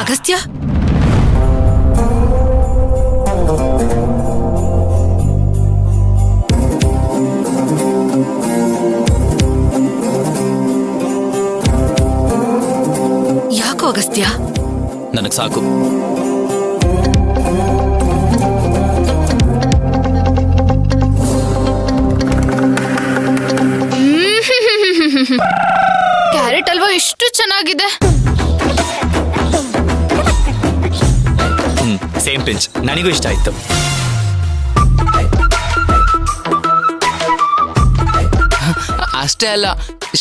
ಅಗಸ್ತ್ಯ, ಯಾಕೋ ಅಗಸ್ತ್ಯ? ನನಗ್ ಸಾಕು. ಕ್ಯಾರೆಟ್ ಅಲ್ವಾ ಎಷ್ಟು ಚೆನ್ನಾಗಿದೆ. ಸೇಮ್ ಪಿಂಚ್, ನನಗೂ ಇಷ್ಟ ಆಯ್ತು. ಅಷ್ಟೇ ಅಲ್ಲ,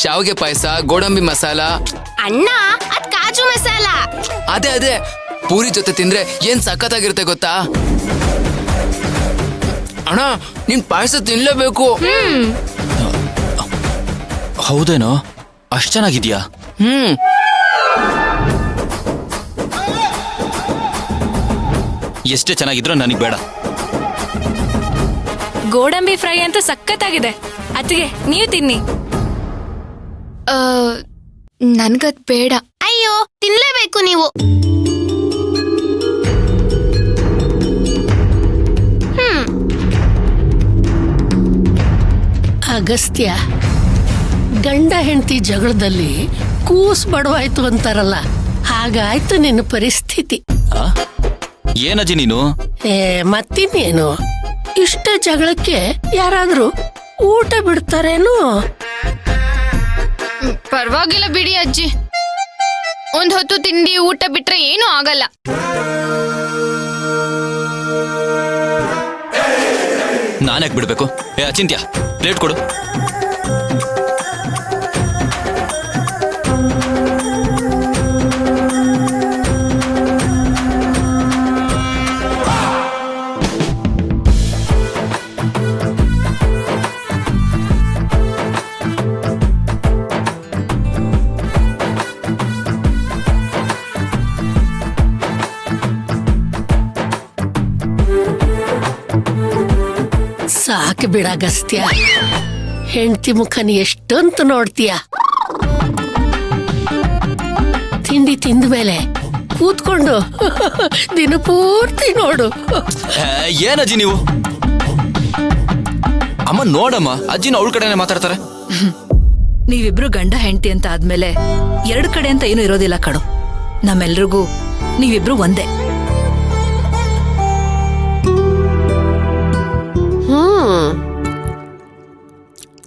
ಶಾವಿಗೆ ಪಾಯಸ, ಗೋಡಂಬಿ ಮಸಾಲ. ಅಣ್ಣ, ಅದ್ ಕಾಜು ಮಸಾಲ. ಅದೇ ಪೂರಿ ಜೊತೆ ತಿಂದ್ರೆ ಏನ್ ಸಖತ್ತಾಗಿರುತ್ತೆ ಗೊತ್ತಾ? ಅಣ್ಣ, ನೀನ್ ಪಾಯಸ ತಿನ್ಲೇಬೇಕು. ಹೌದೇನೋ? ಅಷ್ಟ್ ಚೆನ್ನಾಗಿದ್ಯಾ? ಎಷ್ಟೇ ಚೆನ್ನಾಗಿದ್ರು ನನಗ್ ಬೇಡ. ಗೋಡಂಬಿ ಫ್ರೈ ಅಂತೂ ಸಖತ್ತಾಗಿದೆ. ಅತ್ತಿಗೆ, ನೀವು ತಿನ್ನಿ. ನನ್ಗದ್ ಬೇಡ. ಅಯ್ಯೋ, ತಿನ್ಲೇಬೇಕು ನೀವು. ಅಗಸ್ತ್ಯ, ಗಂಡ ಹೆಂಡತಿ ಜಗಳದಲ್ಲಿ ಕೂಸ್ ಬಡವಾಯ್ತು ಅಂತಾರಲ್ಲ, ಹಾಗಾಯ್ತು ನಿನ್ನ ಪರಿಸ್ಥಿತಿ. ಏನಜ್ಜಿ ನೀನು? ಮತ್ತಿನ್ನೇನು, ಇಷ್ಟ ಜಗಳಕ್ಕೆ ಯಾರಾದ್ರೂ ಊಟ ಬಿಡ್ತಾರೇನು? ಪರವಾಗಿಲ್ಲ ಬಿಡಿ ಅಜ್ಜಿ, ಒಂದ್ ಹೊತ್ತು ತಿಂಡಿ ಊಟ ಬಿಟ್ರೆ ಏನೂ ಆಗಲ್ಲ. ನಾನ್ಯಾಕೆ ಬಿಡ್ಬೇಕು? ಅಚಿಂತ್ಯ, ಪ್ಲೇಟ್ ಕೊಡು. ಸಾಕು ಬಿಡಗಸ್ತ್ಯ, ಹೆಂಡತಿ ಮುಖನ ಎಷ್ಟಂತ ನೋಡ್ತೀಯ. ತಿಂಡಿ ತಿಂದ ಮೇಲೆ ಕೂತ್ಕೊಂಡು ದಿನ ಪೂರ್ತಿ ನೋಡು. ಏನಜ್ಜಿ ನೀವು? ಅಮ್ಮ ನೋಡಮ್ಮ, ಅಜ್ಜಿನ ಅವಳ ಕಡೆನೆ ಮಾತಾಡ್ತಾರೆ. ನೀವಿಬ್ರು ಗಂಡ ಹೆಂಡತಿ ಅಂತ ಆದ್ಮೇಲೆ ಎರಡು ಕಡೆ ಅಂತ ಏನು ಇರೋದಿಲ್ಲ ಕಣೋ. ನಮ್ಮೆಲ್ರಿಗೂ ನೀವಿಬ್ರು ಒಂದೇ.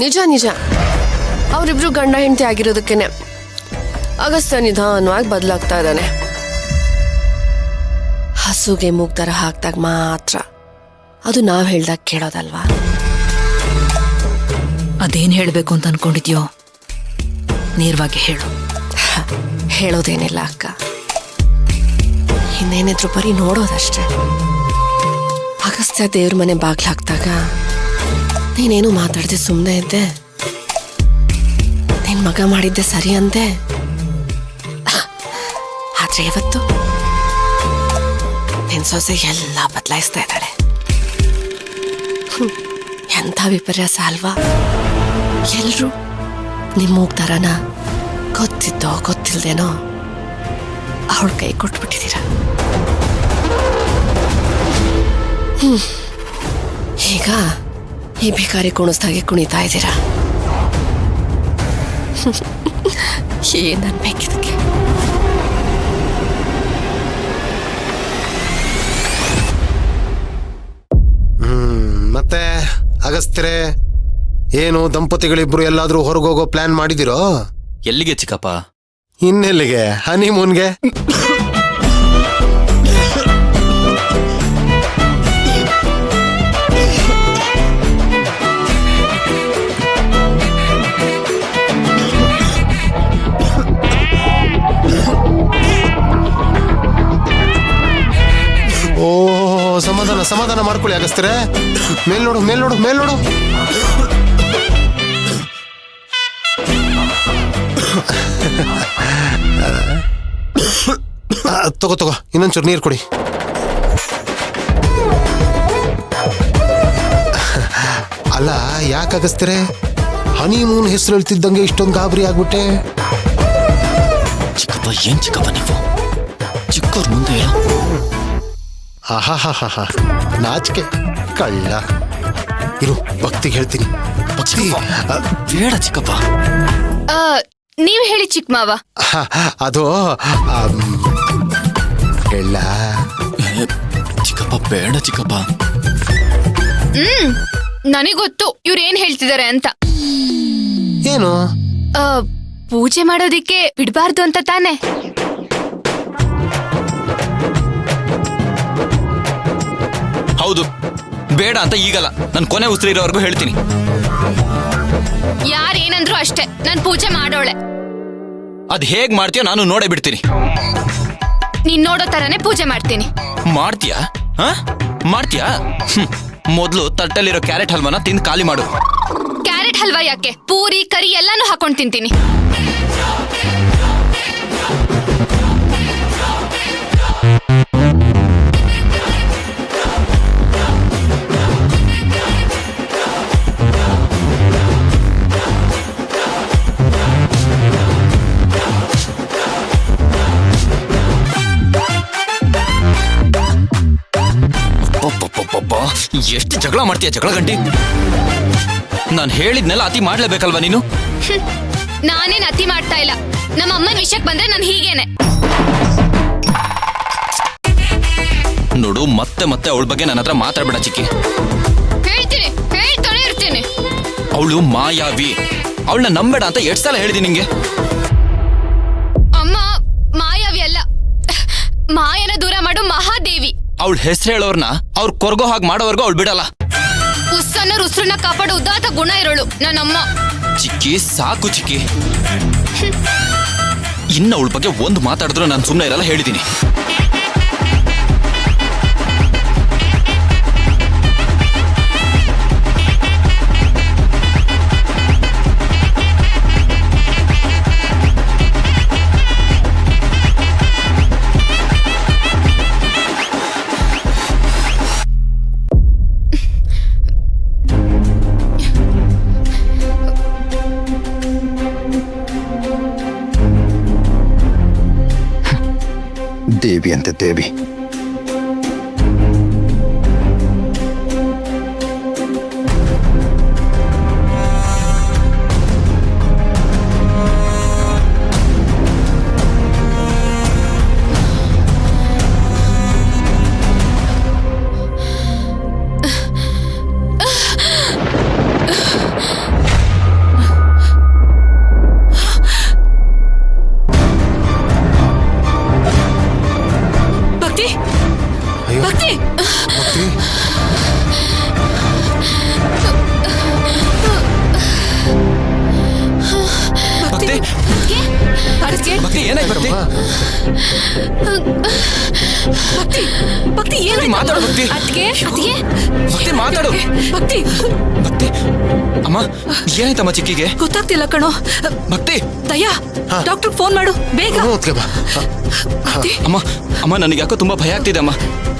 ನಿಜ ನಿಜ, ಅವರಿಬ್ರು ಗಂಡ ಹೆಂಡತಿ ಆಗಿರೋದಕ್ಕೇನೆ ಅಗಸ್ತ್ಯ ನಿಧಾನವಾಗಿ ಬದಲಾಗ್ತಾ ಇದ್ದಾನೆ. ಹಸುಗೆ ಮೂಗ್ದಾರ ಹಾಕ್ದಾಗ ಮಾತ್ರ ಅದು ನಾವ್ ಹೇಳ್ದಾಗ ಕೇಳೋದಲ್ವಾ? ಅದೇನ್ ಹೇಳ್ಬೇಕು ಅಂತ ಅನ್ಕೊಂಡಿದ್ಯೋ ನೇರವಾಗಿ ಹೇಳು. ಹೇಳೋದೇನಿಲ್ಲ ಅಕ್ಕ, ಇನ್ನೇನಿದ್ರು ಬರೀ ನೋಡೋದಷ್ಟೇ. ಅಗಸ್ತ್ಯ ದೇವ್ರ ಮನೆ ಬಾಗ್ಲು ಹಾಕ್ದಾಗ ನೀನೇನು ಮಾತಾಡದೆ ಸುಮ್ಮನೆ ಇದ್ದೆ. ನಿನ್ ಮಗ ಮಾಡಿದ್ದೆ ಸರಿ ಅಂದೆ. ಆದ್ರೆ ಇವತ್ತು ನಿನ್ ಸೊಸೆ ಎಲ್ಲ ಬದಲಾಯಿಸ್ತಾ ಇದ್ದಾಳೆ. ಎಂಥ ವಿಪರ್ಯಾಸ ಅಲ್ವಾ? ಎಲ್ರು ನಿಮ್ ಮೂಗ್ದಾರನ ಗೊತ್ತಿದ್ದೋ ಗೊತ್ತಿಲ್ದೇನೋ ಅವಳ ಕೈ ಕೊಟ್ಬಿಟ್ಟಿದ್ದೀರ. ಈಗ ಈ ಭಿಕಾರಿ ಕುಣಿಸ್ದಾಗೆ ಕುಣಿತಾ ಇದ್ದೀರಾ. ಏನ್ ಅನ್ಬೇಕಿದಕ್ಕೆ? ಮತ್ತೆ ಅಗಸ್ತ್ಯರೇ, ಏನು ದಂಪತಿಗಳಿಬ್ರು ಎಲ್ಲಾದ್ರೂ ಹೊರಗೋಗೋ ಪ್ಲಾನ್ ಮಾಡಿದಿರೋ? ಎಲ್ಲಿಗೆ ಚಿಕ್ಕಪ್ಪ? ಇನ್ನೆಲ್ಲಿಗೆ? ಹನಿಮೂನ್ಗೆ? ಓ, ಸಮಾಧಾನ ಸಮಾಧಾನ ಮಾಡ್ಕೊಳ್ಳಿ ಅಗಸ್ತ್ಯರೇ. ಮೇಲ್ ನೋಡು, ಮೇಲ್ ನೋಡು, ಮೇಲ್ ನೋಡು. ತಗೋ ತಗೋ, ಇನ್ನೊಂಚೂರು ನೀರು ಕೊಡಿ. ಅಲ್ಲ, ಯಾಕೆ ಅಗಸ್ತ್ಯರೇ ಹನಿಮೂನ್ ಹೆಸರು ಹೇಳ್ತಿದ್ದಂಗೆ ಇಷ್ಟೊಂದು ಗಾಬರಿ ಆಗ್ಬಿಟ್ಟೆ? ಚಿಕ್ಕಪ್ಪ ಏನ್ ಚಿಕ್ಕಪ್ಪ ನೀವು ಚಿಕ್ಕವ್ರ ಮುಂದೆ ಹೇಳೋ ಆಹಾಹಾಹಾ ನಾಚಿಕೆ ಕಳ್ಳ ಇರು ಭಕ್ತಿಗೆ ಹೇಳ್ತೀನಿ ಭಕ್ತಿ ಬೇಡ ಚಿಕ್ಕಪ್ಪ. ನೀವ್ ಹೇಳಿ ಚಿಕ್ಕ ಮಾವ. ಅದು ಹೇಳ ಚಿಕ್ಕಪ್ಪ ಬೇಡ ಚಿಕ್ಕಪ್ಪ. ನನಗೊತ್ತು ಇವ್ರು ಏನ್ ಹೇಳ್ತಿದಾರೆ ಅಂತ. ಏನು ಪೂಜೆ ಮಾಡೋದಿಕ್ಕೆ ಬಿಡ್ಬಾರ್ದು ಅಂತ ತಾನೆ? ಹೌದು, ಬೇಡ ಅಂತ ಈಗಲ್ಲ, ನನ್ ಕೊನೆ ಉಸಿರು ಇರೋವರೆಗೂ ಹೇಳ್ತೀನಿ. ಯಾರೇನಂದ್ರು ಅಷ್ಟೇ, ನಾನ್ ಪೂಜೆ ಮಾಡೋಳೆ. ಅದ್ ಹೇಗ್ ಮಾಡ್ತೀಯೋ ನಾನು ನೋಡೇ ಬಿಡ್ತೀನಿ. ನೀನ್ ನೋಡೋ ತರಾನೇ ಪೂಜೆ ಮಾಡ್ತೀನಿ. ಮಾಡ್ತೀಯಾ? ಮಾಡ್ತೀಯಾ? ಮೊದ್ಲು ತಟ್ಟಲ್ಲಿರೋ ಕ್ಯಾರೆಟ್ ಹಲ್ವಾನ ತಿಂದು ಖಾಲಿ ಮಾಡು. ಕ್ಯಾರೆಟ್ ಹಲ್ವಾ ಯಾಕೆ? ಪೂರಿ ಕರಿ ಎಲ್ಲಾನು ಹಾಕೊಂಡ್ ತಿಂತೀನಿ. ಎಷ್ಟು ಜಗಳ ಮಾಡ್ತೀಯ ಜಗಳ ಗಂಟಿ. ನಾನು ಹೇಳಿದ್ನೆಲ್ಲ ಅತಿ ಮಾಡ್ಲೇಬೇಕಲ್ವಾ ನೀನು? ನಾನೇನ್ ಅತಿ ಮಾಡ್ತಾ ಇಲ್ಲ. ನಮ್ಮ ಅಮ್ಮನ ವಿಷಯಕ್ಕೆ ಬಂದ್ರೆ ನಾನು ಹೀಗೇನೆ. ನೋಡು, ಮತ್ತೆ ಮತ್ತೆ ಅವಳ ಬಗ್ಗೆ ನನ್ನ ಹತ್ರ ಮಾತಾಡ್ಬೇಡ ಚಿಕ್ಕಿ. ಹೇಳ್ತೀನಿ, ಹೇಳ್ತಾನೆ ಇರ್ತೀನಿ. ಅವಳು ಮಾಯಾವಿ, ಅವಳನ್ನ ನಂಬೇಡ ಅಂತ ಎಷ್ಟು ಸಲ ಹೇಳಿದೀನಿ ನಿಂಗೆ. ಅಮ್ಮ ಮಾಯಾವಿ ಅಲ್ಲ, ಮಾಯನ ದೂರ ಮಾಡು ಮಹಾದೇವಿ. ಅವಳ ಹೆಸರು ಹೇಳೋರ್ನ ಅವ್ರು ಕೊರ್ಗೋ ಹಾಗೆ ಮಾಡೋವರೆಗೂ ಅವಳು ಬಿಡಲ್ಲ. ಉಸ್ಸನ್ನ ರುಸ್ರನ್ನ ಕಾಪಾಡೋ ಉದಾತ್ತ ಗುಣ ಇರೋಳು ನನ್ನಮ್ಮ. ಚಿಕ್ಕಿ ಸಾಕು ಚಿಕ್ಕಿ, ಇನ್ನು ಅವಳ ಬಗ್ಗೆ ಒಂದು ಮಾತಾಡಿದ್ರು ನಾನು ಸುಮ್ಮನೆ ಇರಲ್ಲ, ಹೇಳಿದ್ದೀನಿ. ದೇವಿ ಅಂತೆ ದೇವಿ. ಭಕ್ತಿ, ಭಕ್ತಿ, ಭಕ್ತಿ, ಭಕ್ತಿ ಏನಾಯ್ತು ಭಕ್ತಿ? ಭಕ್ತಿ, ಭಕ್ತಿ ಏನಾಯ್ತು? ಮಾತಾಡು ಭಕ್ತಿ. ಅದ್ಕೆ ಭಕ್ತಿ ಮಾತಾಡು. ಭಕ್ತಿ, ಭಕ್ತಿ ಅಮ್ಮ, ಏನಾಯ್ತಮ್ಮ ಚಿಕ್ಕಿಗೆ? ಗೊತ್ತಾಗ್ತಿಲ್ಲ ಕಣೋ. ಭಕ್ತಿ, ದಯಾ, ಡಾಕ್ಟರ್ ಫೋನ್ ಮಾಡು ಬೇಗ. ಭಕ್ತಿ, ಅಮ್ಮ ಅಮ್ಮ ನನಗೆ ಯಾಕೋ ತುಂಬಾ ಭಯ ಆಗ್ತಿದೆ ಅಮ್ಮ.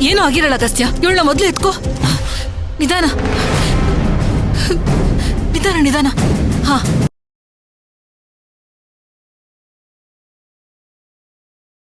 ಏನೂ ಆಗಿರಲ್ಲ ಅಗಸ್ತ್ಯ, ಇವಳನ್ನ ಮೊದ್ಲು ಎತ್ಕೋ. ನಿಧಾನ ನಿಧಾನ ನಿಧಾನ. ಹಾ